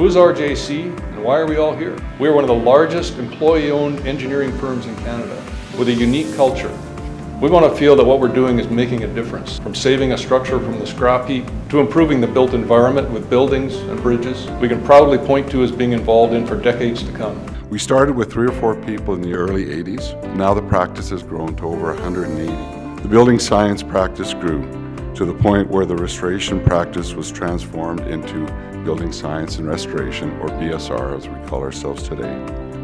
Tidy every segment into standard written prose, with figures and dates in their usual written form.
Who's RJC and why are we all here? We are one of the largest employee-owned engineering firms in Canada with a unique culture. We want to feel that what we're doing is making a difference, from saving a structure from the scrap heap to improving the built environment with buildings and bridges we can proudly point to as being involved in for decades to come. We started with 3 or 4 people in the early 80s. Now the practice has grown to over 180. The building science practice grew to the point where the restoration practice was transformed into Building Science and Restoration, or BSR as we call ourselves today.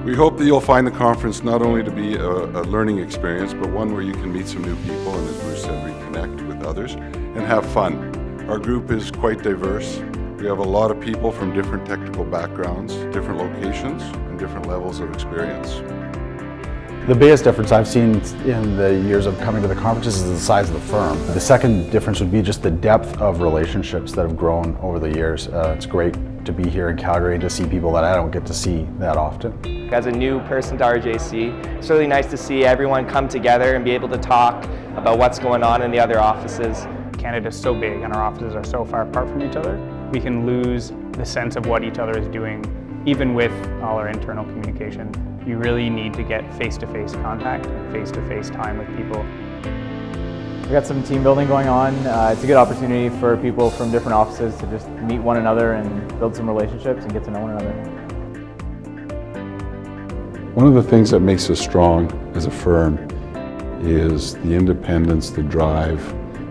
We hope that you'll find the conference not only to be a learning experience, but one where you can meet some new people and, as Bruce said, reconnect with others and have fun. Our group is quite diverse. We have a lot of people from different technical backgrounds, different locations, and different levels of experience. The biggest difference I've seen in the years of coming to the conferences is the size of the firm. The second difference would be just the depth of relationships that have grown over the years. It's great to be here in Calgary and to see people that I don't get to see that often. As a new person to RJC, it's really nice to see everyone come together and be able to talk about what's going on in the other offices. Canada's so big and our offices are so far apart from each other, we can lose the sense of what each other is doing, even with all our internal communication. You really need to get face-to-face contact and face-to-face time with people. We got some team building going on. It's a good opportunity for people from different offices to just meet one another and build some relationships and get to know one another. One of the things that makes us strong as a firm is the independence, the drive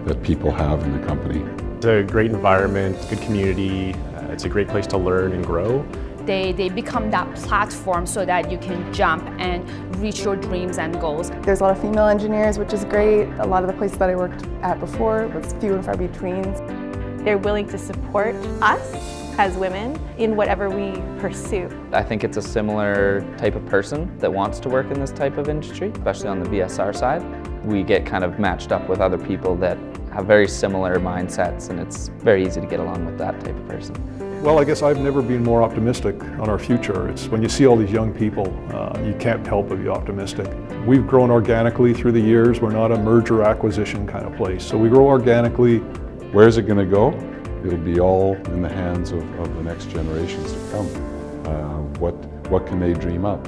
that people have in the company. It's a great environment, good community. It's a great place to learn and grow. They become that platform so that you can jump and reach your dreams and goals. There's a lot of female engineers, which is great. A lot of the places that I worked at before was few and far between. They're willing to support us as women in whatever we pursue. I think it's a similar type of person that wants to work in this type of industry, especially on the BSR side. We get kind of matched up with other people that have very similar mindsets, and it's very easy to get along with that type of person. Well, I guess I've never been more optimistic on our future. It's when you see all these young people, you can't help but be optimistic. We've grown organically through the years. We're not a merger acquisition kind of place. So we grow organically. Where's it going to go? It'll be all in the hands of the next generations to come. What can they dream up?